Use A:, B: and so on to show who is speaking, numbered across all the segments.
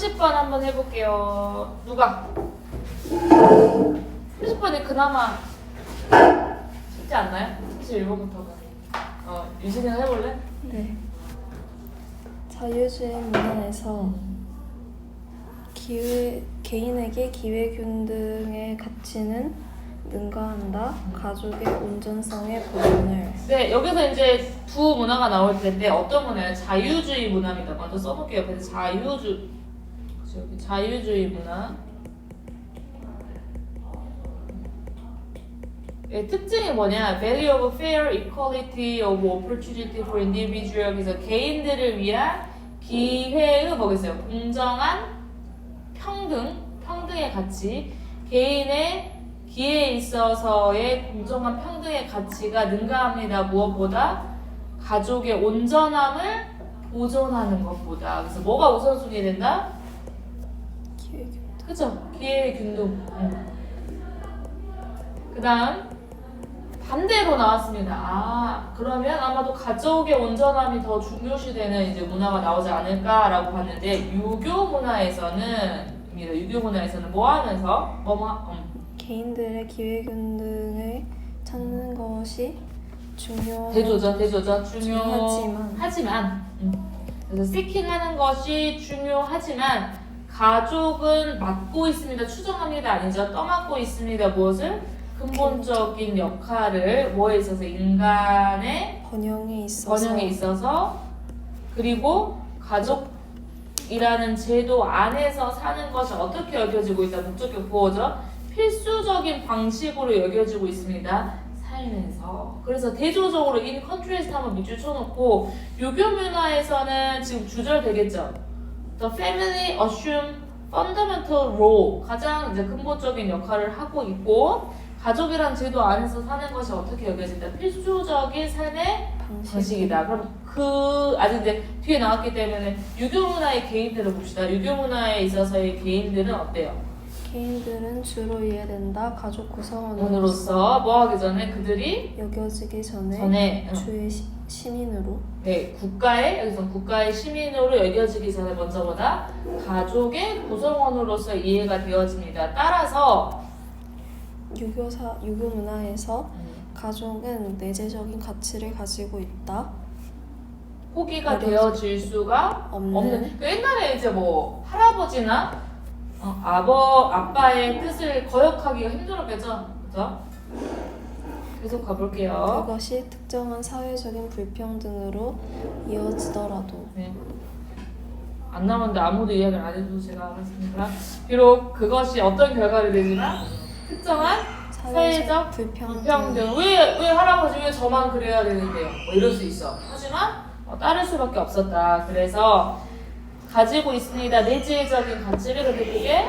A: 30번 한번 해볼게요. 누가? 30번이 그나마 쉽지 않나요? 31번부터가. 유진이가 해볼래?
B: 네. 자유주의 문화에서 개인에게 기회균등의 가치는 능가한다. 가족의 온전성의 보존을.
A: 네, 여기서 이제 두 문화가 나올 텐데 어떤 문화예요? 자유주의 문화입니다. 먼저 써볼게요. 그래서 자유주의 문화. 네, 특징이 뭐냐? Value of fair equality of opportunity for individual. 그래서 개인들을 위한 기회의 뭐겠어요? 공정한 평등의 가치. 개인의 기회에 있어서의 공정한 평등의 가치가 능가합니다. 무엇보다? 가족의 온전함을 보존하는 것보다. 그래서 뭐가 우선순위 된다?
B: 기회균등.
A: 그죠? 기회의 균등. 그 다음 반대로 나왔습니다. 그러면 아마도 가족의 온전함이 더 중요시되는 이제 문화가 나오지 않을까라고 봤는데 유교 문화에서는 뭐 하면서
B: 개인들의 기회균등을 찾는 것이
A: 대조죠.
B: 중요하지만
A: 그래서 seeking하는 것이 중요하지만 가족은 맡고 있습니다. 추정합니다. 아니죠. 떠맡고 있습니다. 무엇을? 근본적인 역할을 뭐에 있어서? 인간의
B: 번영에
A: 있어서 그리고 가족이라는 제도 안에서 사는 것이 어떻게 여겨지고 있다? 목적격 보호죠. 필수적인 방식으로 여겨지고 있습니다. 살면서. 그래서 대조적으로 in contrast 한번 밑줄 쳐놓고 유교 문화에서는 지금 주절 되겠죠. The family assume fundamental role. 가장 이제 근본적인 역할을 하고 있고 가족이란 제도 안에서 사는 것이 어떻게 여겨진다? 필수적인 삶의 방식이다. 그럼 아직 이제 뒤에 나왔기 때문에 유교 문화의 개인들을 봅시다. 유교 문화에 있어서의 개인들은 어때요?
B: 개인들은 주로 이해된다. 가족
A: 구성원으로서 뭐 하기 전에 그들이
B: 여겨지기 전에 주의 시민으로.
A: 네, 여기서 국가의 시민으로 여겨지기 전에 먼저 보다 가족의 구성원으로서 이해가 되어집니다. 따라서
B: 유교 문화에서 가족은 내재적인 가치를 가지고 있다.
A: 포기가 되어질 수가 없는. 옛날에 이제 뭐 할아버지나 아빠의 뜻을 거역하기가 힘들었겠죠, 그죠? 계속 가볼게요.
B: 그것이 특정한 사회적인 불평등으로 이어지더라도.
A: 네. 안 나오는데 아무도 이야기를 안 해줘서 제가 알았습니다. 비록 그것이 어떤 결과를 내지만 특정한 사회적 불평등. 왜 할아버지 왜 저만 그래야 되는데요? 뭐 이럴 수 있어. 하지만 따를 수밖에 없었다. 그래서 가지고 있습니다. 내재적인 가치를. 근데 그게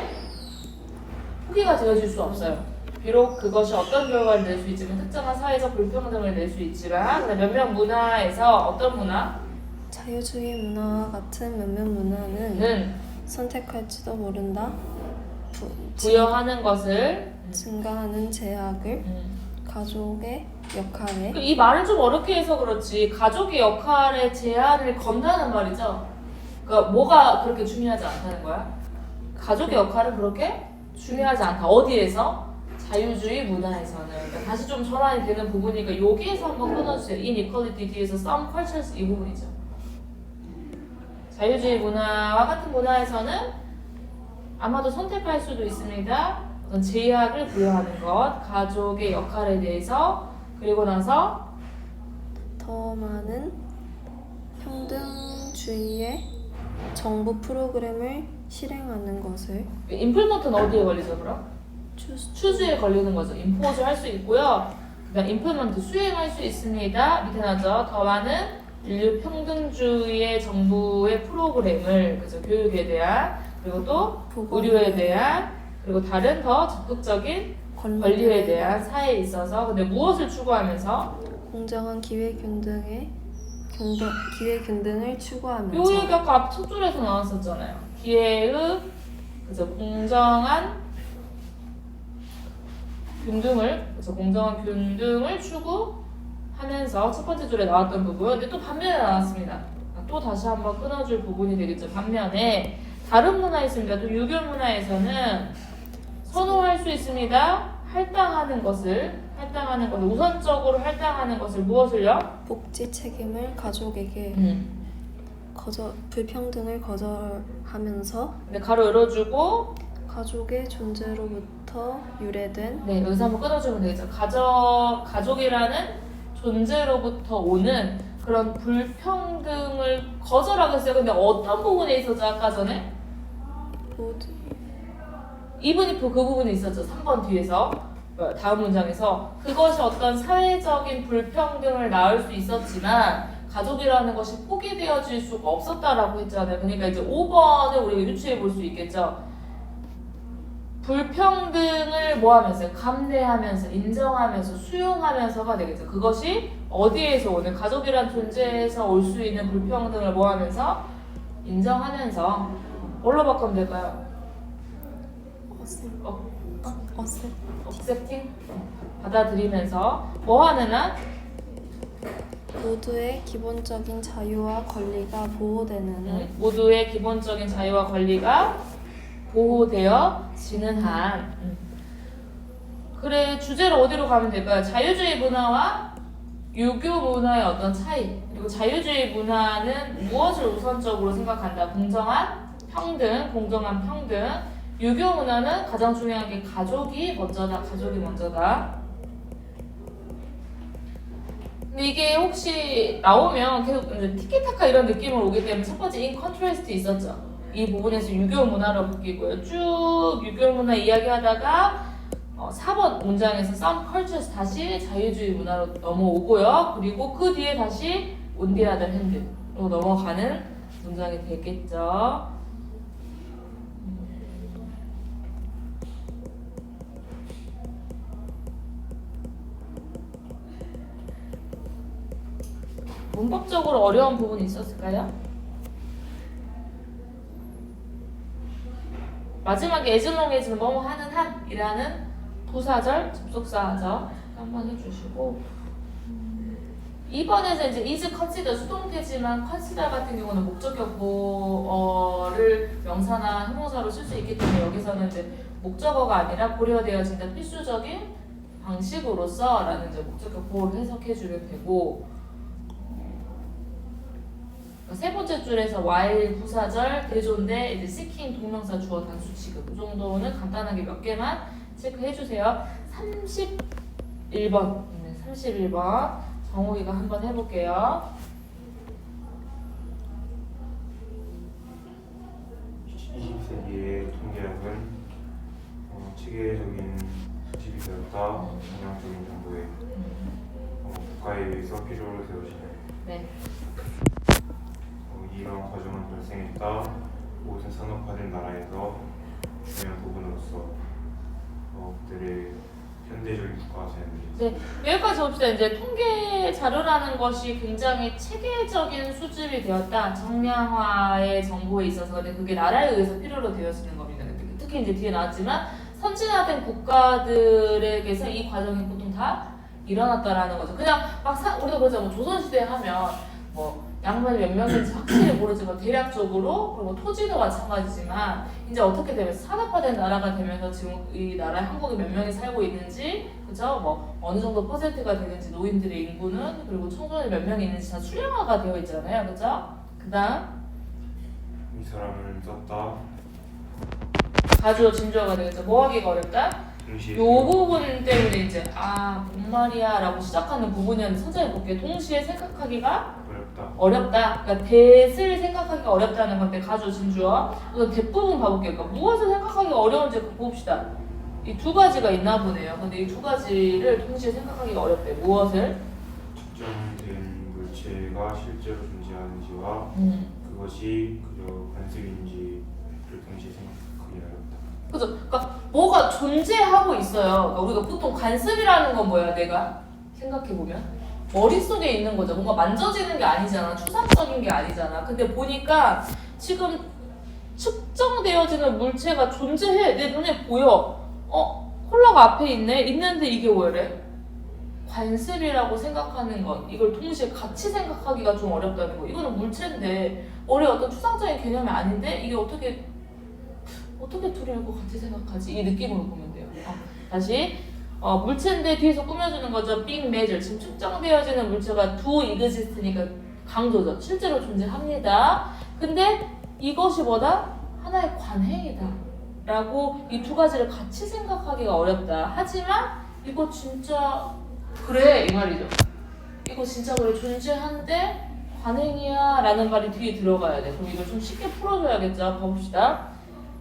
A: 포기가 되어질 수 없어요. 비록 그것이 어떤 결과를 낼 수 있지만 특정한 사회적 불평등을 낼 수 있지만 몇몇 문화에서 어떤 문화?
B: 자유주의 문화와 같은 몇몇 문화는 선택할지도 모른다.
A: 부여하는 것을
B: 증가하는 제약을 가족의 역할에.
A: 이 말을 좀 어렵게 해서 그렇지 가족의 역할에 제한을 건다는 말이죠. 그러니까 뭐가 그렇게 중요하지 않다는 거야? 가족의 역할은 그렇게 중요하지 않다. 어디에서? 자유주의 문화에서는. 그러니까 다시 좀 전환이 되는 부분이니까 여기에서 한번 끊어주세요. inequality 뒤에서 some cultures 이 부분이죠. 자유주의 문화와 같은 문화에서는 아마도 선택할 수도 있습니다. 어떤 제약을 부여하는 것, 가족의 역할에 대해서. 그리고 나서
B: 더 많은 평등주의의 정부 프로그램을 실행하는 것을.
A: 임플먼트는 어디에 걸리죠 그럼? 추즈에 걸리는 거죠. 임포즈 할 수 있고요. 그다음 임플먼트 수행할 수 있습니다. 밑에 나죠. 더 많은 인류 평등주의의 정부의 프로그램을 그래서 교육에 대한 그리고 또 의료에 대한 그리고 다른 더 적극적인 권리에 대한 사회에 있어서 근데 무엇을 추구하면서?
B: 공정한 기회균등을 추구하면서.
A: 요 얘기 아까 첫 줄에서 나왔었잖아요. 기회의 그래서 공정한 균등을 추구하면서 첫 번째 줄에 나왔던 부분. 근데 또 반면에 나왔습니다. 또 다시 한번 끊어줄 부분이 되겠죠. 반면에 다른 문화에 있습니다. 또 유교 문화에서는 선호할 수 있습니다. 할당하는 것을 우선적으로 할당하는 것을 무엇을요?
B: 복지 책임을 가족에게 불평등을 거절하면서
A: 네, 가로 열어주고
B: 가족의 존재로부터 유래된
A: 네, 여기서 한번 끊어주면 되겠죠. 가족이라는 존재로부터 오는 그런 불평등을 거절하겠어요. 근데 어떤 부분에 있었죠? 아까 전에?
B: 모두
A: even if 그 부분이 있었죠. 3번 뒤에서 다음 문장에서 그것이 어떤 사회적인 불평등을 낳을 수 있었지만 가족이라는 것이 포기되어질 수가 없었다라고 했잖아요. 그러니까 이제 5번을 우리가 유추해 볼 수 있겠죠. 불평등을 뭐 하면서 감내하면서 인정하면서 수용하면서가 되겠죠. 그것이 어디에서 오는 가족이란 존재에서 올 수 있는 불평등을 뭐 하면서 인정하면서 뭘로 바꾸면 될까요? accepting 받아들이면서 뭐 하는 한
B: 모두의 기본적인 자유와 권리가 보호되는 한
A: 모두의 기본적인 자유와 권리가 보호되어지는 한 그래 주제로 어디로 가면 될까요? 자유주의 문화와 유교 문화의 어떤 차이 그리고 자유주의 문화는 무엇을 우선적으로 생각한다? 공정한 평등 유교 문화는 가장 중요한 게 가족이 먼저다 근데 이게 혹시 나오면 계속 이제 티키타카 이런 느낌으로 오기 때문에 첫 번째 in contrast 있었죠. 이 부분에서 유교 문화로 바뀌고요. 쭉 유교 문화 이야기하다가 4번 문장에서 some cultures 다시 자유주의 문화로 넘어오고요. 그리고 그 뒤에 다시 on the other hand로 넘어가는 문장이 되겠죠. 문법적으로 어려운 부분이 있었을까요? 마지막에 as long as는 뭐뭐 하는 한이라는 부사절, 접속사죠. 한번 해주시고 2번에서 이제 is consider 수동태지만 consider 같은 경우는 목적격보를 명사나 형용사로 쓸 수 있기 때문에 여기서는 이제 목적어가 아니라 고려되어진다 필수적인 방식으로서라는 이제 목적격보를 해석해주면 되고 세 번째 줄에서 while 부사절 대조인데 이제 seeking 동명사 주어 단수 취급 이 정도는 간단하게 몇 개만 체크해 주세요. 31번 31번 정우이가 한번 해볼게요.
C: 20세기의 통계학은 체계적인 지식이 되었다. 정량적인 정보에 국가에 의해서 필요로 되어지는
A: 네.
C: 이런 과정은 발생했다. 모든 산업화된 나라에서 중요한 부분으로서 그들의 현대적인 국가가 되는
A: 네, 여기까지 봅시다. 이제 통계 자료라는 것이 굉장히 체계적인 수집이 되었다. 정량화의 정보에 있어서 근데 그게 나라에 의해서 필요로 되어지는 겁니다. 특히 이제 뒤에 나왔지만 선진화된 국가들에게서 이 과정이 보통 다 일어났다라는 거죠. 그냥 막 우리가 그러죠. 뭐 조선시대 하면 뭐 양반이 몇 명인지 확실히 모르지만 대략적으로 그리고 토지도 마찬가지지만 이제 어떻게 되면서 산업화된 나라가 되면서 지금 이 나라에 한국에 몇 명이 살고 있는지 그죠? 뭐 어느 정도 퍼센트가 되는지 노인들의 인구는 그리고 청소년이 몇 명이 있는지 다 수량화가 되어 있잖아요. 그죠? 그다음
C: 이 사람을 썼다.
A: 가주어 진주어가 되겠죠. 뭐 하기가 어렵다?
C: 동시에
A: 요 부분 때문에 이제 뭔 말이야 라고 시작하는 부분이었는데 천천히 볼게요. 동시에 생각하기가 어렵다. 그러니까 대을 생각하기가 어렵다는 건데 가주어 진주어. 우선 대부분 봐볼게요. 그러니까 무엇을 생각하기가 어려운지 봅시다. 이 두 가지가 있나 보네요. 근데 이 두 가지를 동시에 생각하기가 어렵대. 무엇을?
C: 특정된 물체가 실제로 존재하는지와 그것이 그저 관습인지를 동시에 생각하기 어렵다.
A: 그죠? 그러니까 뭐가 존재하고 있어요. 그러니까 우리가 보통 관습이라는 건 뭐야? 내가 생각해보면 머릿속에 있는 거죠. 뭔가 만져지는 게 아니잖아. 추상적인 게 아니잖아. 근데 보니까 지금 측정되어지는 물체가 존재해. 내 눈에 보여. 콜라가 앞에 있네. 있는데 이게 왜래? 관습이라고 생각하는 것. 이걸 동시에 같이 생각하기가 좀 어렵다는 거. 이거는 물체인데 머리에 어떤 추상적인 개념이 아닌데 이게 어떻게 어떻게 둘이 이거 같이 생각하지? 이 느낌으로 보면 돼요. 다시 물체인데 뒤에서 꾸며주는 거죠. being measured. 지금 측정되어지는 물체가 do exist니까 강조죠. 실제로 존재합니다. 근데 이것이 뭐다? 하나의 관행이다. 라고 이 두 가지를 같이 생각하기가 어렵다. 하지만 이거 진짜 그래 이 말이죠. 이거 진짜 그래 존재한데 관행이야 라는 말이 뒤에 들어가야 돼. 그럼 이걸 좀 쉽게 풀어줘야겠죠. 봐봅시다.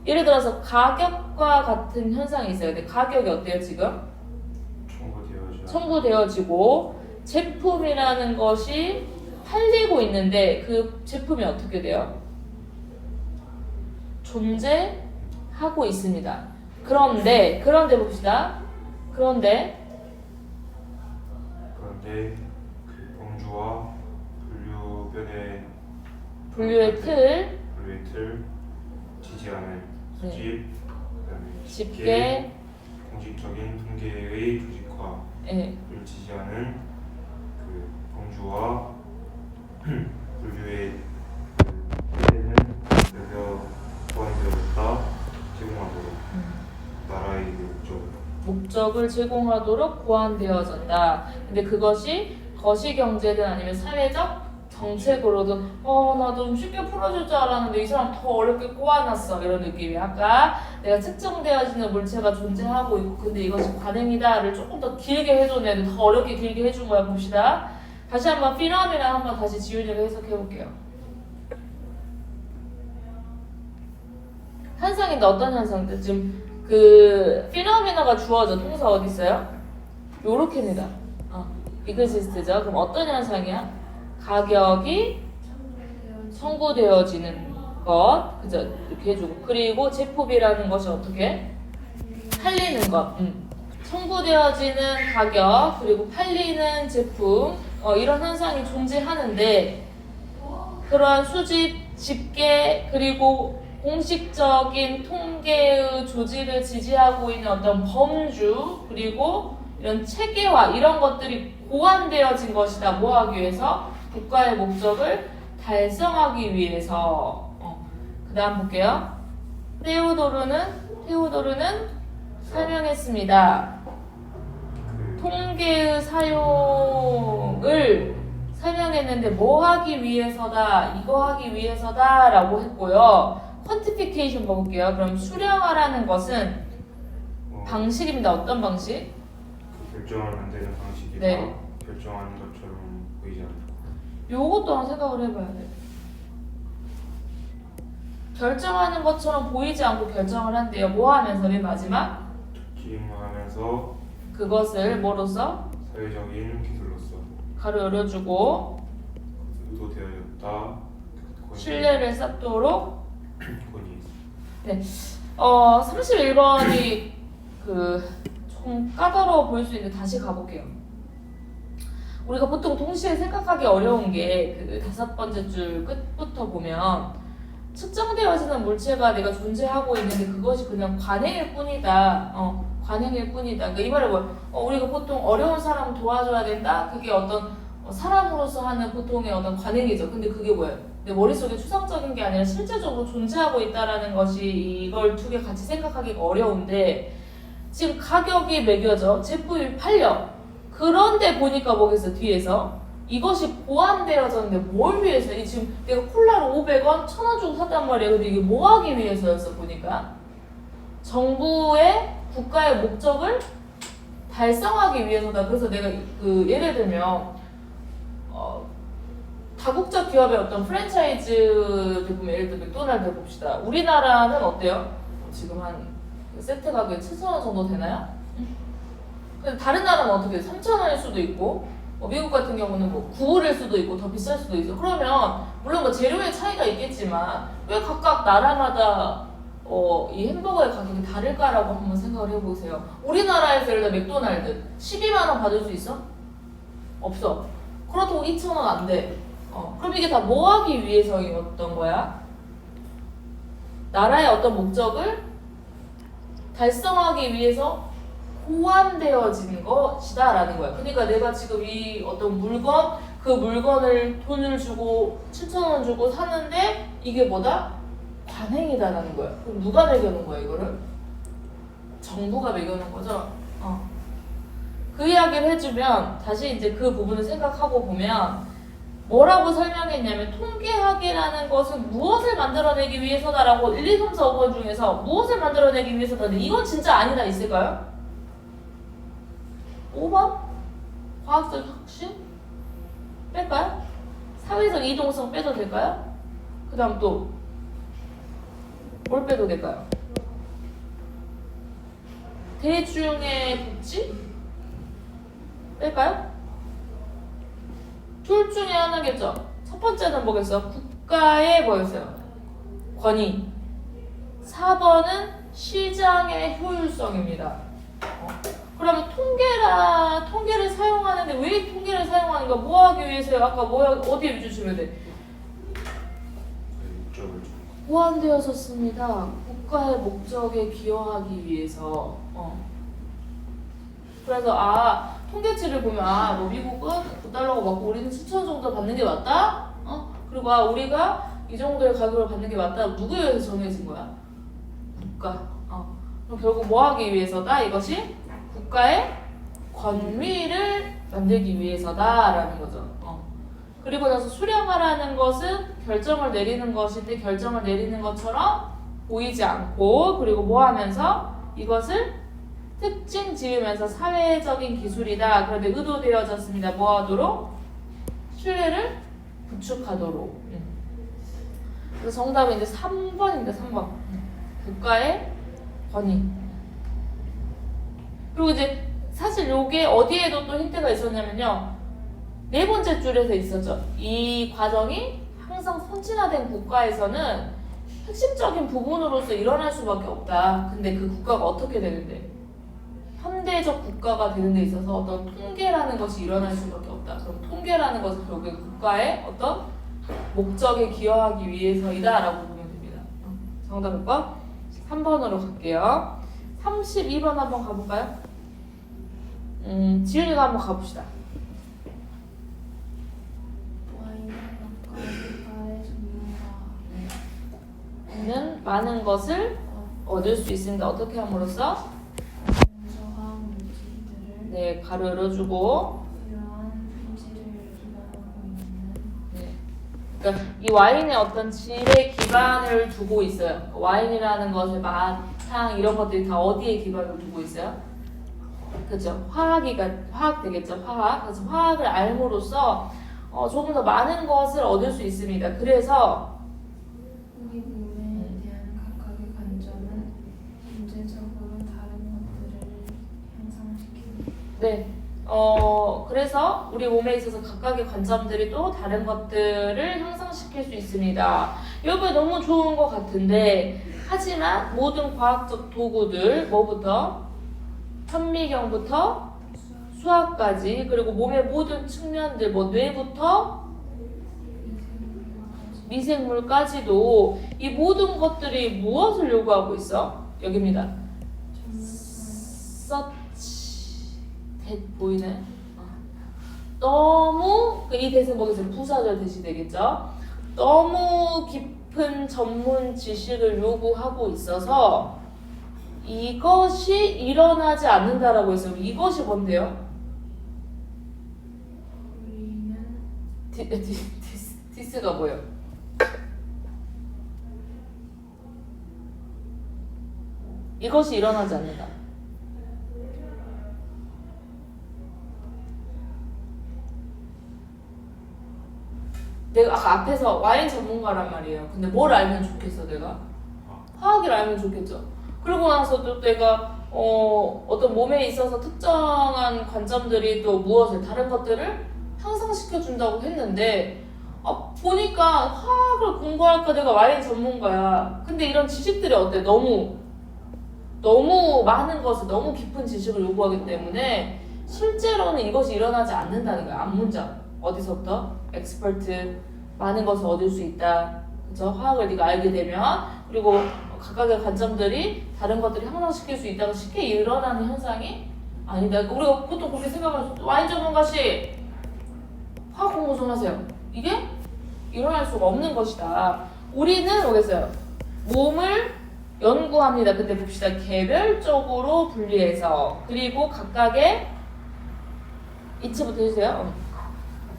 A: 예를 들어서 가격과 같은 현상이 있어요. 근데 가격이 어때요 지금? 청구되어지고 제품이라는 것이 팔리고 있는데 그 제품이 어떻게 돼요? 존재하고 있습니다. 그런데 봅시다. 그런데
C: 그 범주와
A: 분류의 틀,
C: 지지하는
A: 네.
C: 수집, 그다음에
A: 집계,
C: 공식적인 통계의 조직화를
A: 네.
C: 지지하는 그 범주와 분류의 틀에는 여겨 보완되었다 제공하도록 나라의
A: 목적을 제공하도록 보완되어졌다. 근데 그것이 거시경제든 아니면 사회적 정책으로든 나 좀 쉽게 풀어줄 줄 알았는데 이 사람 더 어렵게 꼬아놨어 이런 느낌이 아까 내가 측정되어지는 물체가 존재하고 있고 근데 이것이 관행이다를 조금 더 길게 해준 애는 더 어렵게 길게 해준 거야. 봅시다. 다시 한번 피라미나 한번 다시 지훈이가 해석해 볼게요. 현상인데 어떤 현상들? 지금 그 피노미나가 주어져 동사 어디 있어요? 요렇게입니다. 이그시스트죠. 그럼 어떤 현상이야? 가격이 청구되어지는 것, 그죠? 이렇게 해주고 그리고 제품이라는 것이 어떻게? 팔리는 것. 청구되어지는 가격 그리고 팔리는 제품 이런 현상이 존재하는데 그러한 수집, 집계 그리고 공식적인 통계의 조직을 지지하고 있는 어떤 범주 그리고 이런 체계화 이런 것들이 보완되어진 것이다. 뭐 하기 위해서? 국가의 목적을 달성하기 위해서. 그 다음 볼게요. 테오도르는 설명했습니다. 통계의 사용을 설명했는데 뭐 하기 위해서다, 이거 하기 위해서다 라고 했고요. 퀀티피케이션 봐볼게요. 그럼 수령하라는 것은 방식입니다. 어떤 방식?
C: 결정을 만드는 방식이다.
A: 네.
C: 결정하는 것처럼 보이지 않고.
A: 요것 또한 생각을 해봐야 돼. 결정하는 것처럼 보이지 않고 결정을 한대요. 뭐 하면서? 맨 마지막?
C: 특징하면서
A: 그것을 뭐로써?
C: 사회적인 기술로서
A: 가로 열어주고
C: 의도되어졌다.
A: 신뢰를 쌓도록.
C: 권위.
A: 네. 31번이 좀 까다로워 보일 수 있는데 다시 가볼게요. 우리가 보통 동시에 생각하기 어려운 게 그 5번째 줄 끝부터 보면 측정되어지는 물체가 내가 존재하고 있는데 그것이 그냥 관행일 뿐이다. 관행일 뿐이다. 그러니까 이 말은 뭐야? 우리가 보통 어려운 사람 도와줘야 된다. 그게 어떤 사람으로서 하는 보통의 어떤 관행이죠. 근데 그게 뭐예요? 내 머릿속에 추상적인 게 아니라 실제적으로 존재하고 있다라는 것이 이걸 두 개 같이 생각하기가 어려운데 지금 가격이 매겨져. 제품이 팔려. 그런데 보니까 뭐겠어? 뒤에서 이것이 보완되어졌는데 뭘 위해서? 이 지금 내가 콜라를 500원, 1000원 주고 샀단 말이야. 근데 이게 뭐 하기 위해서였어? 보니까 정부의 국가의 목적을 달성하기 위해서다. 그래서 내가 예를 들면 다국적 기업의 어떤 프랜차이즈 제품 예를 들면 맥도날드 봅시다. 우리나라는 어때요? 지금 한 세트 가격이 7,000원 정도 되나요? 근데 다른 나라는 어떻게 돼? 3,000원일 수도 있고 미국 같은 경우는 뭐 9불일 수도 있고 더 비쌀 수도 있어. 그러면 물론 뭐 재료의 차이가 있겠지만 왜 각각 나라마다 이 햄버거의 가격이 다를까라고 한번 생각을 해보세요. 우리나라에서 예를 들어 맥도날드 12만 원 받을 수 있어? 없어. 그렇다고 2,000원 안 돼. 그럼 이게 다 뭐 하기 위해서였던 거야? 나라의 어떤 목적을 달성하기 위해서 보완되어진 것이다 라는 거야. 그러니까 내가 지금 이 어떤 물건, 그 물건을 돈을 주고 7,000원 주고 샀는데 이게 뭐다? 관행이다라는 거야. 그럼 누가 매겨놓은 거야 이거를? 정부가 매겨놓은 거죠. 그 이야기를 해주면 다시 이제 그 부분을 생각하고 보면 뭐라고 설명했냐면 통계학이라는 것은 무엇을 만들어내기 위해서다라고 1, 2, 3, 4, 5번 중에서 무엇을 만들어내기 위해서다. 이건 진짜 아니다 있을까요? 5번? 과학적 혁신? 뺄까요? 사회적 이동성 빼도 될까요? 그 다음 또 뭘 빼도 될까요? 대중의 복지? 뺄까요? 둘 중에 하나겠죠. 첫 번째는 뭐겠어요? 국가의 뭐였어요? 권위. 4번은 시장의 효율성입니다. 그러면 통계를 사용하는데 왜 통계를 사용하는가? 뭐 하기 위해서요? 아까 어디에 위주 주면 돼?
C: 목적을
A: 보완되었었습니다. 국가의 목적에 기여하기 위해서. 그래서 통계치를 보면 뭐 미국은 9달러가 맞고 우리는 7천 정도 받는 게 맞다. 그리고 우리가 이 정도의 가격을 받는 게 맞다. 누구에 의해서 정해진 거야? 국가. 그럼 결국 뭐 하기 위해서다? 이것이 국가의 권위를 만들기 위해서다라는 거죠. 그리고 나서 수령하라는 것은 결정을 내리는 것인데 결정을 내리는 것처럼 보이지 않고 그리고 뭐 하면서 이것을 특징 지으면서 사회적인 기술이다. 그런데 의도되어졌습니다. 뭐 하도록? 신뢰를 구축하도록. 그래서 정답은 이제 3번입니다. 3번. 국가의 권위. 그리고 이제 사실 요게 어디에도 또 힌트가 있었냐면요. 네 번째 줄에서 있었죠. 이 과정이 항상 선진화된 국가에서는 핵심적인 부분으로서 일어날 수밖에 없다. 근데 그 국가가 어떻게 되는데? 현대적 국가가 되는 데 있어서 어떤 통계라는 것이 일어날 수밖에 없다. 그럼 통계라는 것은 결국에 국가의 어떤 목적에 기여하기 위해서이다 라고 보면 됩니다. 정답 몇 번? 3번으로 갈게요. 32번 한번 가볼까요? 지윤이가 한번 가봅시다. 는 많은 것을 얻을 수 있습니다. 어떻게 함으로써?
B: 정서와 물질들을
A: 네, 가르쳐주고.
B: 이러한 품질을 기반하고 있는
A: 네. 그러니까 이 와인에 어떤 질에 기반을 두고 있어요. 와인이라는 것의 맛, 향 이런 것들이 다 어디에 기반을 두고 있어요? 그죠? 화학 되겠죠. 화학. 그래서 화학을 알므로써 조금 더 많은 것을 얻을 수 있습니다. 그래서
B: 우리 몸에 대한 각각의 관점은 문제적으로 다른 것들을 향상시킵니다.
A: 네. 그래서 우리 몸에 있어서 각각의 관점들이 또 다른 것들을 향상시킬 수 있습니다. 이거 너무 좋은 것 같은데 하지만 모든 과학적 도구들 뭐부터? 현미경부터 수학까지 그리고 몸의 모든 측면들 뭐 뇌부터 미생물까지도 이 모든 것들이 무엇을 요구하고 있어? 여기입니다. 서치 보이네. 너무 이 대신 뭐겠어요? 부사절 대시 되겠죠? 너무 깊은 전문 지식을 요구하고 있어서 이것이 일어나지 않는다라고 했어요. 이것이 뭔데요?
B: 우리는
A: 디스가 뭐예요? 이것이 일어나지 않는다. 내가 아까 앞에서 와인 전문가란 말이에요. 근데 뭘 알면 좋겠어 내가? 화학을 알면 좋겠죠. 그러고 나서 또 내가 어떤 몸에 있어서 특정한 관점들이 또 무엇을 다른 것들을 향상시켜 준다고 했는데 보니까 화학을 공부할까 내가 와인 전문가야. 근데 이런 지식들이 어때? 너무 많은 것을 너무 깊은 지식을 요구하기 때문에 실제로는 이것이 일어나지 않는다는 거야. 앞문장 어디서부터? 엑스퍼트 많은 것을 얻을 수 있다. 그죠? 화학을 네가 알게 되면 그리고 각각의 관점들이 다른 것들을 향상시킬 수 있다고 쉽게 일어나는 현상이 아니다. 우리가 보통 그렇게 생각하면 와인 전문가씨 화학 공부 좀 하세요. 이게 일어날 수가 없는 것이다. 우리는 뭐겠어요? 몸을 연구합니다. 근데 봅시다. 개별적으로 분리해서 그리고 각각의 이치부터 해주세요.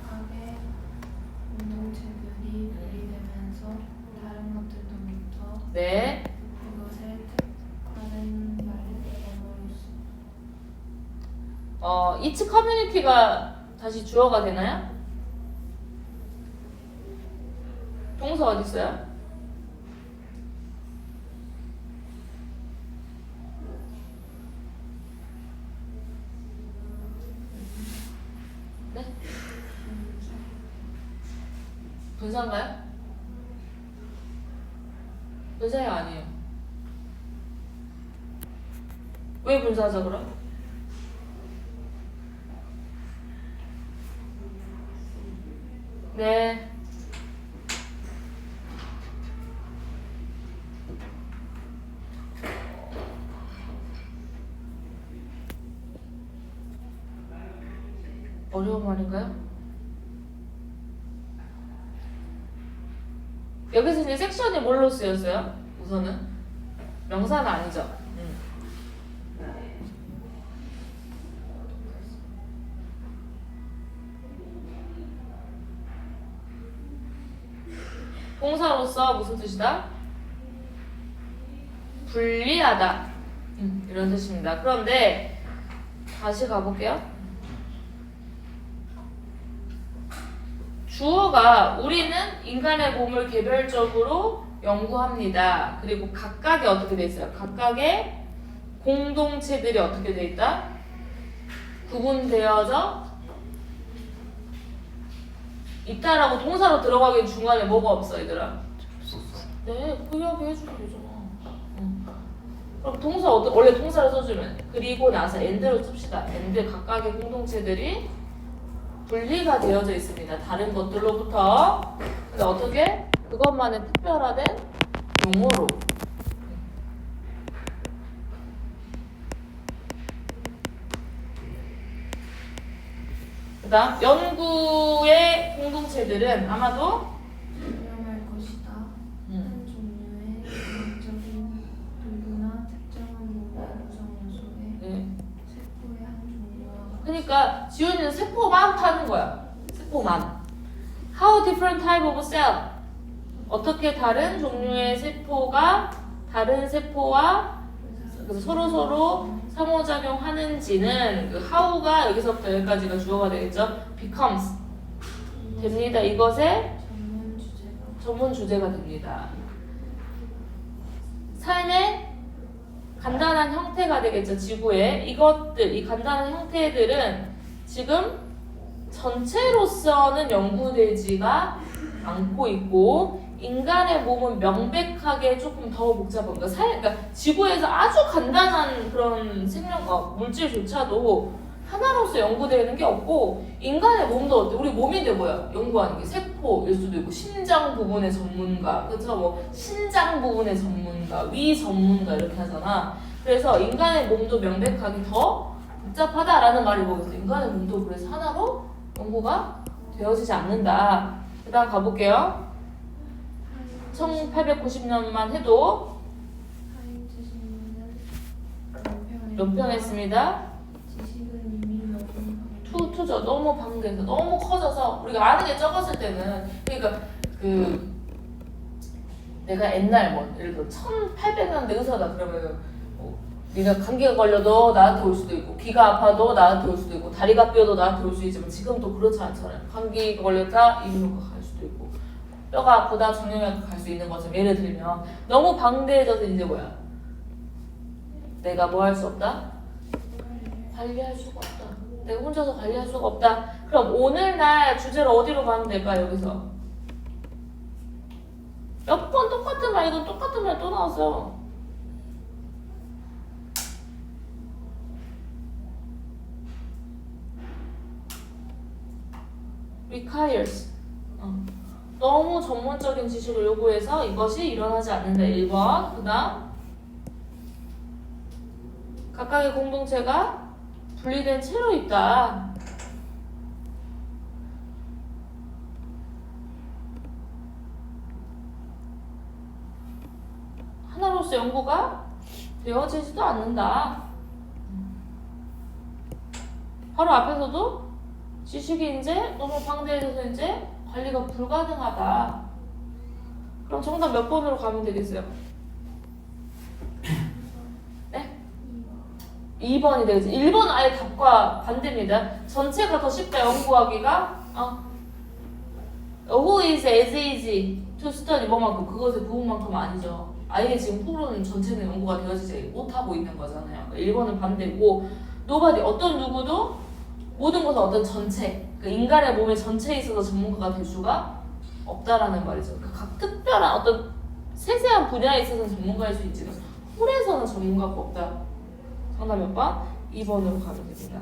B: 각각의 공동체들이 분리되면서 다른 것들로부터
A: 네.
B: 그것을 특화된 말로
A: 이치 커뮤니티가 다시 주어가 되나요? 동사 어디 있어요? 네? 분사인가요? 분사가 아니에요. 왜 분사하죠 그럼? 네. 어려운 말인가요? 여기서 이제 섹션이 뭘로 쓰였어요? 우선은 명사는 아니죠. 동사로서 무슨 뜻이다? 분리하다. 이런 뜻입니다. 그런데 다시 가볼게요. 주어가 우리는 인간의 몸을 개별적으로 연구합니다. 그리고 각각의 어떻게 돼 있어요? 각각의 공동체들이 어떻게 돼 있다? 구분되어져 있다라고 동사로 들어가기 중간에 뭐가 없어 얘들아? 네, 그 이야기 해주면 되잖아. 그럼 동사 원래 동사를 써주면 그리고 나서 and로 씁시다. and 각각의 공동체들이 분리가 되어져 있습니다. 다른 것들로부터. 근데 어떻게? 그것만의 특별화된 용어로. 그 다음 연구의 공동체들은 아마도
B: 유념할 것이다. 한 종류의 과학적인 도구나 특정한 몸의 구성 요소에
A: 네.
B: 세포의 한 종류와
A: 그러니까 지훈이는 세포만 파는 거야. 세포만. How different type of cell? 어떻게 다른 종류의 세포가 다른 세포와 그래서 서로 상호작용하는지는 그 how가 여기서부터 여기까지가 주어가 되겠죠. becomes 됩니다. 이것의 전문 주제가 됩니다. 삶의 간단한 형태가 되겠죠. 지구의 이것들, 이 간단한 형태들은 지금 전체로서는 연구되지가 않고 있고 인간의 몸은 명백하게 조금 더 복잡한 그러니까 지구에서 아주 간단한 그런 생명과 물질조차도 하나로서 연구되는 게 없고 인간의 몸도 어때? 우리 몸인데 뭐야? 연구하는 게 세포일 수도 있고 심장 부분의 전문가 그렇죠? 뭐 신장 부분의 전문가, 위 전문가 이렇게 하잖아. 그래서 인간의 몸도 명백하게 더 복잡하다라는 말이 뭐겠어? 인간의 몸도 그래서 하나로 연구가 되어지지 않는다. 그 다음 가볼게요. 1890년만 해도 몇 편 했습니다.
B: 지식은 이미
A: 투죠. 너무 방대해서 너무 커져서 우리가 아는 게 적었을 때는 그러니까 그 내가 옛날 뭐 예를 들어 1800년대 의사다 그러면은 네가 감기가 걸려도 나한테 올 수도 있고 귀가 아파도 나한테 올 수도 있고 다리가 삐어도 나한테 올 수 있지만 지금 또 그렇지 않잖아요. 감기가 걸렸다 이비인후과 갈 수도 있고 뼈가 아프다 정형외과 갈 수 있는 것처럼 예를 들면 너무 방대해져서 이제 뭐야? 내가 뭐 할 수 없다? 관리할 수가 없다. 내가 혼자서 관리할 수가 없다. 그럼 오늘날 주제로 어디로 가면 될까 여기서? 몇 번 똑같은 말 이건 똑같은 말 또 나왔어요. requires 너무 전문적인 지식을 요구해서 이것이 일어나지 않는다. 1번. 그 다음 각각의 공동체가 분리된 채로 있다. 전체로서 연구가 되어지지도 않는다. 바로 앞에서도 지식이 이제 너무 방대해져서 이제 관리가 불가능하다. 그럼 정답 몇 번으로 가면 되겠어요? 네? 2번이 되겠지. 1번은 아예 답과 반대입니다. 전체가 더 쉽다 연구하기가. Who is as easy to study 뭐만큼 그것의 부분만큼 아니죠. 아예 지금 후로는 전체는 연구가 되어지지 못하고 있는 거잖아요. 1번은 반대고 nobody 어떤 누구도 모든 것은 어떤 전체 그 인간의 몸의 전체에 있어서 전문가가 될 수가 없다라는 말이죠. 각 특별한 어떤 세세한 분야에 있어서는 전문가일 수 있지만 홀에서는 전문가가 없다. 정답 몇 번? 2번으로 가면 됩니다.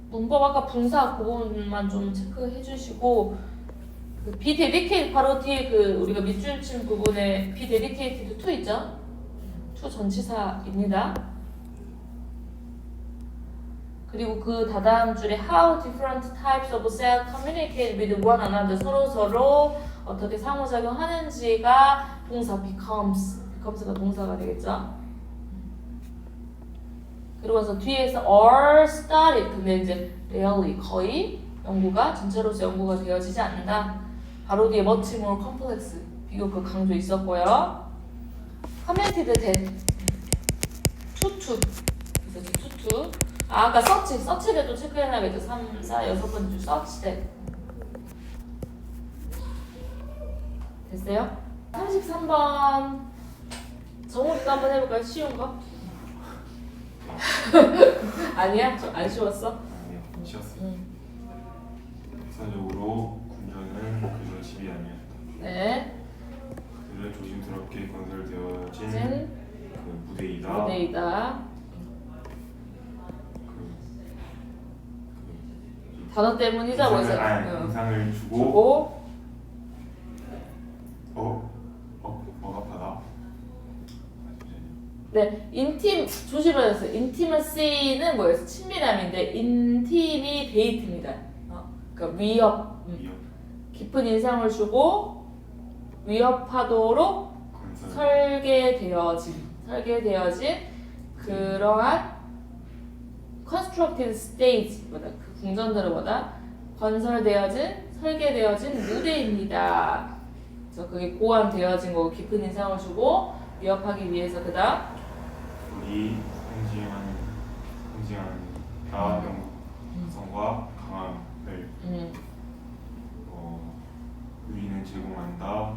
A: 문법 아까 분사 그 부분만 좀 체크해 주시고 그 be dedicated 바로 뒤에 그 우리가 밑줄 친 부분에 be dedicated to 있죠? to 전치사입니다. 그리고 그 다다음 줄에 how different types of cells communicate with one another 서로 어떻게 상호작용하는지가 동사 becomes가 동사가 되겠죠? 그리고 나서 뒤에서 are studied 근데 이제 rarely 거의 연구가 전체로서 연구가 되어지지 않는다. 바로 뒤에 much more complex 비교급 강조 있었고요. commented that 투투 그래서 투투 아까 서치를 또 체크해놔야겠죠. 3, 4, 6번째 줄 search that 됐어요? 33번 정우리도 한번 해볼까요? 쉬운 거? 아니야? 좀 안 쉬웠어?
C: 아니요, 쉬었어요. 역사적으로 군전은 그저 집이 아니었다.
A: 네.
C: 그들은 조심스럽게 건설되어진
A: 진
C: 그 무대이다.
A: 무대이다.
C: 그
A: 단어 때문이죠, 벌써.
C: 인상을 주고
A: 주고.
C: 억압하다.
A: 네, 인팀 조심하셨어요. 인티머시는 뭐였어? 친밀함인데 인티미 데이트입니다. 그러니까 위협.
C: 위협.
A: 깊은 인상을 주고 위협하도록 설계되어진 그러한 constructed stage보다 그 궁전들을 보다 설계되어진 무대입니다. 그래서 그게 고안되어진 거고 깊은 인상을 주고 위협하기 위해서 그다음
C: 우리 상징한다 영성과 강함을 우리는 제공한다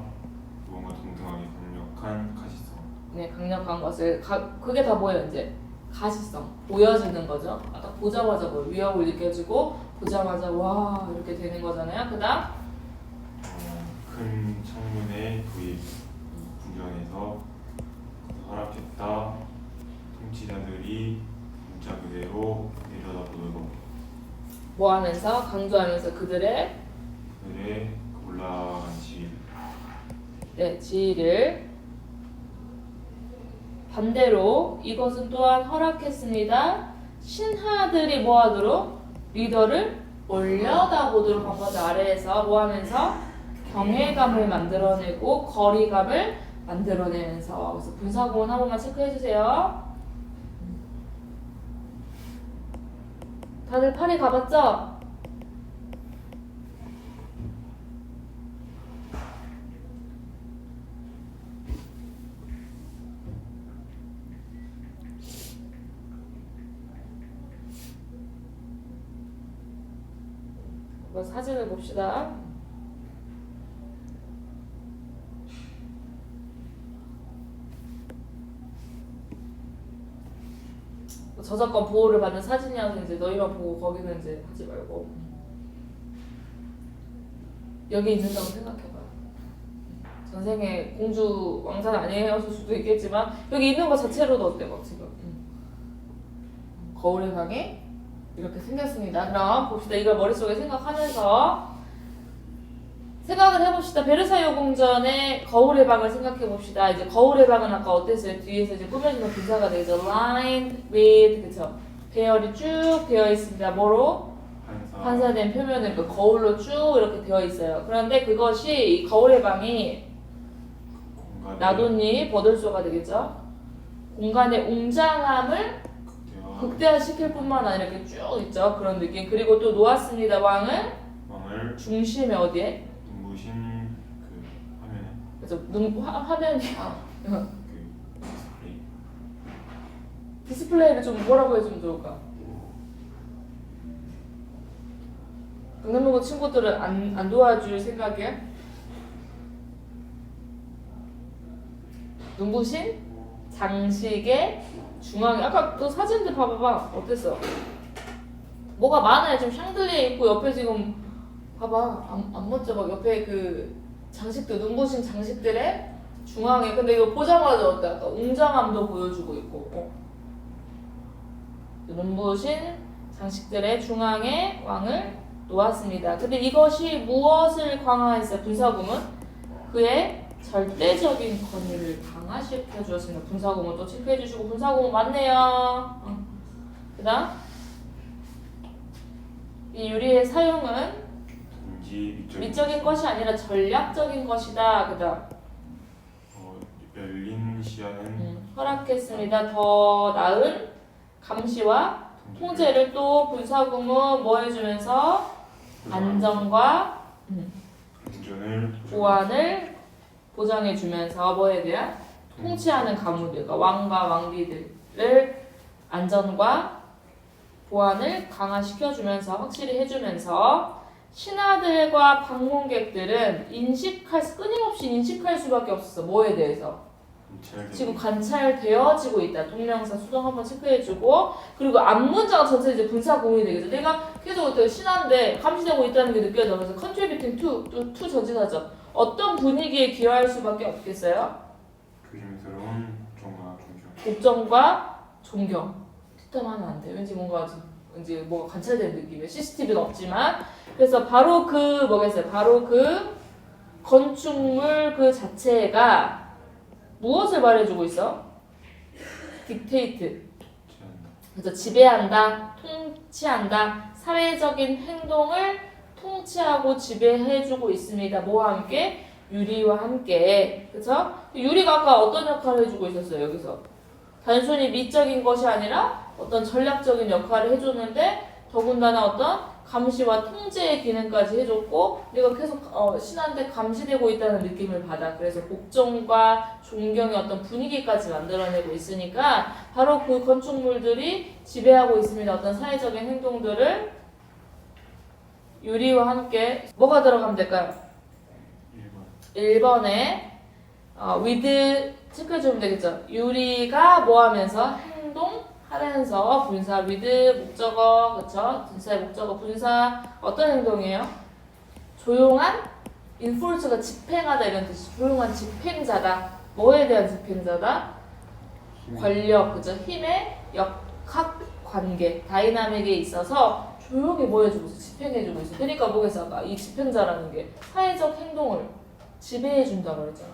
C: 무언가 동등하게 강력한 가시성.
A: 네, 강력한 것을 그게 다 뭐예요 이제 가시성 보여지는 거죠. 아까 보자마자 뭐 위협을 느껴지고 보자마자 와 이렇게 되는 거잖아요. 그다음
C: 큰 창문의 도입 궁전에서 허락했다. 통치자들이 문자 그대로 내려다보도록
A: 뭐 하면서 강조하면서 그들의
C: 올라간 질.
A: 네, 지위를 반대로 이것은 또한 허락했습니다. 신하들이 뭐 하도록 리더를 올려다보도록 한 거죠. 아래에서 뭐 하면서 경외감을 만들어내고 거리감을 만들어내면서 그래서 분사구문 한 번만 체크해 주세요. 다들 파리 가봤죠? 사진을 봅시다. 저작권 보호를 받는 사진이어서 이제 너희만 보고 거기는 이제 하지 말고 여기 있는다고 생각해봐요. 전생에 공주 왕자는 아니었을 수도 있겠지만 여기 있는 것 자체로도 어때 막 지금 거울의 방에 이렇게 생겼습니다. 그럼 봅시다. 이걸 머릿속에 생각하면서 생각을 해봅시다. 베르사유 궁전의 거울의 방을 생각해 봅시다. 이제 거울의 방은 아까 어땠어요? 뒤에서 이제 꾸며지는 분사가 되죠. lined with, 그쵸? 배열이 쭉 되어 있습니다. 뭐로? 반사된 표면을 그 거울로 쭉 이렇게 되어 있어요. 그런데 그것이 이 거울의 방이 나뭇잎 버들소가 되겠죠. 공간의 웅장함을 극대화시킬 뿐만 아니라 이렇게 쭉 있죠. 그런 느낌. 그리고 또 놓았습니다. 왕을 중심에 어디에?
C: 눈부신 그 화면에
A: 그래서 화면이
C: 그
A: 디스플레이를 좀 뭐라고 해주면 좋을까? 강남로고 친구들은 안 도와줄 생각이야? 눈부신 장식의 중앙에 아까 그 사진들 봐봐봐 어땠어? 뭐가 많아요. 지금 샹들리에 있고 옆에 지금 봐봐 안 멋져 막 옆에 그 장식들 눈부신 장식들의 중앙에 근데 이거 보자마자 어때? 아까 웅장함도 보여주고 있고 눈부신 장식들의 중앙에 왕을 놓았습니다. 근데 이것이 무엇을 강화했어요? 분사구문 그의 절대적인 권위를 강화시켜 주었습니다. 분사구문 또 체크해 주시고 분사구문 맞네요. 그다음 이 유리의 사용은 미적인 것이 아니라 전략적인 것이다. 그다음
C: 열린 시야는
A: 허락했습니다. 더 나은 감시와 통제를 또 분사구문 뭐 해주면서 안전과 보안을 보장해주면서 뭐에 대한 통치하는 가무들, 그러니까 왕과 왕비들을 안전과 보안을 강화시켜주면서 확실히 해주면서 신하들과 방문객들은 끊임없이 인식할 수밖에 없었어. 뭐에 대해서? 지금 관찰되어지고 있다. 동명사 수동 한번 체크해주고 그리고 앞문장 전체 이제 분사 구문이 되겠죠. 내가 계속 신한데 감시되고 있다는 게 느껴져. 그래서 contributing to 전치사죠. 어떤 분위기에 기여할 수밖에 없겠어요?
C: 조심스러운 존경과 존경.
A: 복종과 존경. 뒷담화는 안 돼. 왠지 뭔가 왠지 뭐가 관찰되는 느낌이에요. CCTV는 없지만 그래서 바로 그 뭐겠어요? 바로 그 건축물 그 자체가 무엇을 말해주고 있어? 딕테이트. 그래서 지배한다, 통치한다, 사회적인 행동을 통치하고 지배해주고 있습니다. 뭐와 함께? 유리와 함께. 그쵸? 유리가 아까 어떤 역할을 해주고 있었어요, 여기서? 단순히 미적인 것이 아니라 어떤 전략적인 역할을 해줬는데 더군다나 어떤 감시와 통제의 기능까지 해줬고 내가 계속 신한테 감시되고 있다는 느낌을 받아. 그래서 복종과 존경의 어떤 분위기까지 만들어내고 있으니까 바로 그 건축물들이 지배하고 있습니다. 어떤 사회적인 행동들을 유리와 함께 뭐가 들어가면 될까요? 1번에 with 체크해주면 되겠죠. 유리가 뭐 하면서 행동하면서 분사 with 목적어 그쵸? 분사의 목적어 분사 어떤 행동이에요? 조용한 enforce가 집행하다 이런 뜻이 조용한 집행자다. 뭐에 대한 집행자다? 권력 그쵸? 힘의 역학 관계 다이나믹에 있어서 조용히 뭐 해주고 있어? 집행해주고 있어. 그러니까 뭐겠어? 아까 이 집행자라는 게 사회적 행동을 지배해준다고 그랬잖아.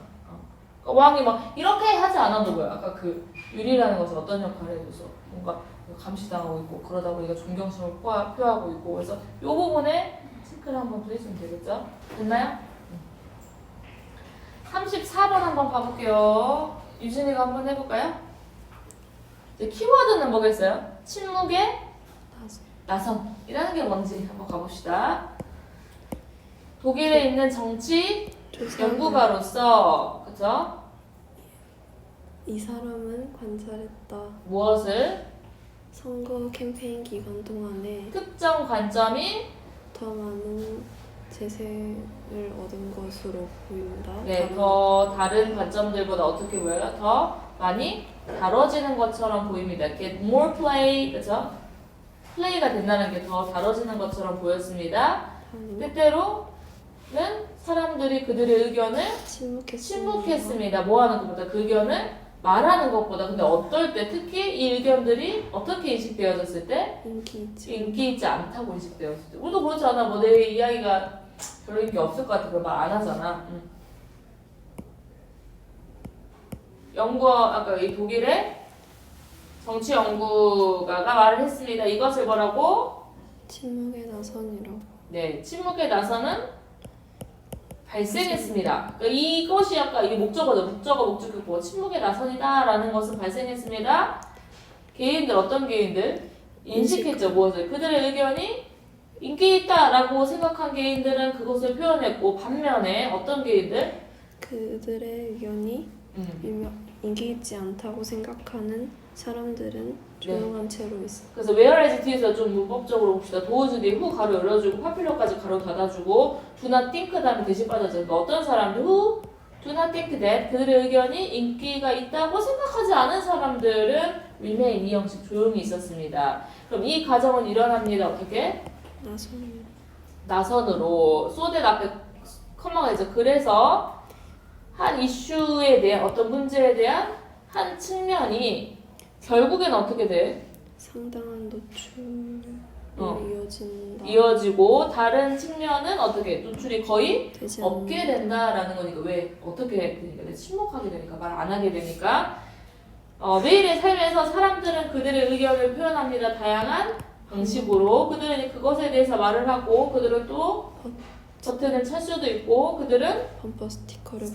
A: 그러니까 왕이 막 이렇게 하지 않아도 뭐야? 아까 그 유리라는 것은 어떤 역할을 해줘서 뭔가 감시당하고 있고 그러다 보니까 존경심을 표하고 있고 그래서 이 부분에 체크를 한번 더 해주면 되겠죠? 됐나요? 34번 한번 봐볼게요. 유진이가 한번 해볼까요? 이제 키워드는 뭐겠어요? 침묵의 나성이라는 게 뭔지 한번 가봅시다. 독일에 있는 정치 연구가로서 그쵸?
B: 이 사람은 관찰했다.
A: 무엇을?
B: 선거 캠페인 기간 동안에
A: 특정 관점이
B: 더 많은 재생을 얻은 것으로 보인다.
A: 네, 더 다른 관점들보다 어떻게 보여요? 더 많이 다뤄지는 것처럼 보입니다. get more play, 그쵸? 플레이가 된다는 게 더 다뤄지는 것처럼 보였습니다. 때때로는 사람들이 그들의 의견을 침묵했습니다. 뭐 하는 것보다 그 의견을 말하는 것보다 근데 어떨 때 특히 이 의견들이 어떻게 인식되어졌을 때 인기 있지 않다고 인식되었을 때 우리도 그렇지 않아? 뭐 내 이야기가 별로 인기 없을 것 같아. 그럼 말 안 하잖아. 아까 이 독일의 정치 연구가가 말을 했습니다. 이것을 뭐라고?
B: 침묵의 나선이라고.
A: 네, 침묵의 나선은 발생했습니다. 그러니까 이것이 아까 이게 목적어죠. 목적이고 침묵의 나선이다라는 것은 발생했습니다. 개인들 어떤 개인들? 인식했죠. 무엇을? 그들의 의견이 인기 있다라고 생각한 개인들은 그것을 표현했고 반면에 어떤 개인들?
B: 그들의 의견이 인기 있지 않다고 생각하는 사람들은 조용한 채로 있어.
A: 그래서 whereas 뒤에서 좀 문법적으로 봅시다. 도우즈 뒤에 who 가로 열어주고 파필러까지 가로 닫아주고 do not think 다음에 대신 빠져서 그러니까 어떤 사람들 who do not think that 그들의 의견이 인기가 있다고 생각하지 않은 사람들은 remain 이 형식 조용히 있었습니다. 그럼 이 과정은 일어납니다. 어떻게? 나선으로 so that 앞에 커마가 있죠. 그래서 한 이슈에 대한 어떤 문제에 대한 한 측면이 결국엔 어떻게 돼?
B: 상당한 노출이 이어진다.
A: 이어지고 다른 측면은 어떻게 노출이 거의
B: 되지
A: 없게 된다라는 거니까 왜 어떻게 되니까 침묵하게 되니까 말 안 하게 되니까 매일의 삶에서 사람들은 그들의 의견을 표현합니다. 다양한 방식으로 그들은 그것에 대해서 말을 하고 그들은 또 버튼을 찰 수도 있고 그들은
B: 범퍼 스티커를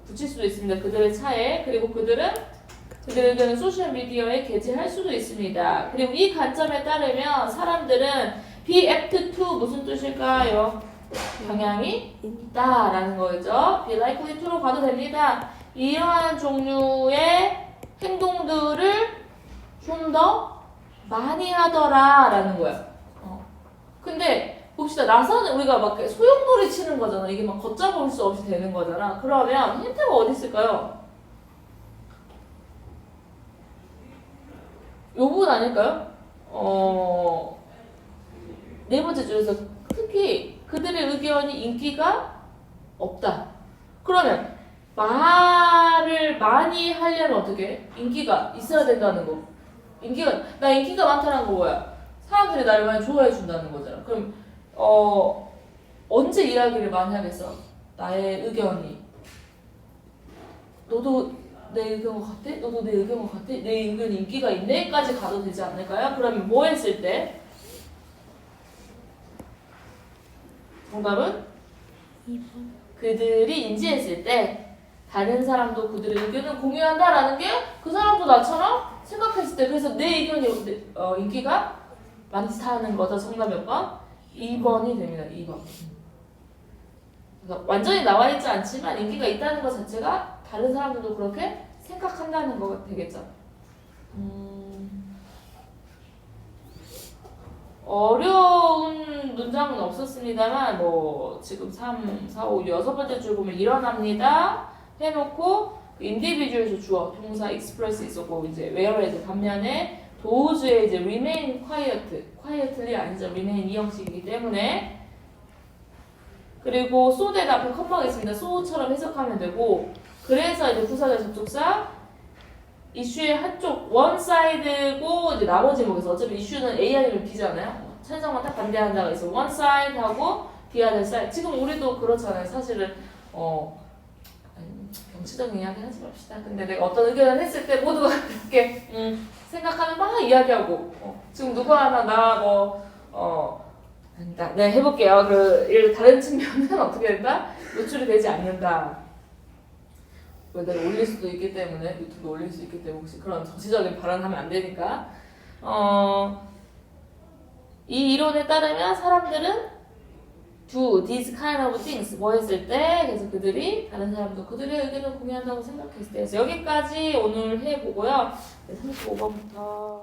A: 붙일 수도 있습니다. 그들의 차에 그리고 그들의 의견을 소셜 미디어에 게재할 수도 있습니다. 그리고 이 관점에 따르면 사람들은 be apt to 무슨 뜻일까요? 경향이 있다라는 거죠. be likely to로 가도 됩니다. 이러한 종류의 행동들을 좀 더 많이 하더라라는 거야. 근데 봅시다. 나선은 우리가 막 소용돌이 치는 거잖아. 이게 막 걷잡을 수 없이 되는 거잖아. 그러면 힌트가 어디 있을까요? 요 부분 아닐까요? 네 번째 줄에서 특히 그들의 의견이 인기가 없다. 그러면 말을 많이 하려면 어떻게? 인기가 있어야 된다는 거. 나 인기가 많다는 거 뭐야? 사람들이 나를 많이 좋아해 준다는 거잖아. 그럼 언제 이야기를 많이 하겠어? 나의 의견이 너도 내 의견 같아? 너도 내 의견 같아? 내 의견이 인기가 있네?까지 가도 되지 않을까요? 그러면 뭐 했을 때? 정답은?
B: 2번.
A: 그들이 인지했을 때 다른 사람도 그들의 의견을 공유한다라는 게 그 사람도 나처럼 생각했을 때 그래서 내 의견이 인기가 많다는 거죠. 정답 몇 번? 2번이 됩니다. 2번. 그러니까 완전히 나와 있지 않지만 인기가 있다는 것 자체가 다른 사람들도 그렇게 생각한다는 거가 되겠죠. 어려운 문장은 없었습니다만 뭐 지금 3, 4, 5, 6번째 줄 보면 일어납니다 해놓고 individual에서 주어, 동사 express 있었고 이제 whereas 반면에 도우즈의 이제 remain quietly 아니죠. remain 이 형식이기 때문에 그리고 so that 앞에 컴마가 있습니다. so처럼 해석하면 되고 그래서 이제 부사절 접속사 이슈의 한쪽 one side고 이제 나머지 뭐겠어. 어차피 이슈는 A 아니면 B잖아요. 찬성만 딱 반대한다가 있어. one side 하고 the other side. 지금 우리도 그렇잖아요. 사실은 정치적인 이야기 하지 맙시다. 근데 내가 어떤 의견을 했을 때 모두가 그렇게 생각하면 막 이야기하고 지금 누구 하나 네 해볼게요. 다른 측면은 어떻게 된다? 노출이 되지 않는다. 내가 올릴 수도 있기 때문에 유튜브에 올릴 수 있기 때문에 혹시 그런 정치적인 발언하면 안 되니까 이 이론에 따르면 사람들은 do these kind of things 뭐 했을 때 그래서 그들이 다른 사람도 그들의 의견을 공유한다고 생각했을 때 그래서 여기까지 오늘 해보고요. 35번부터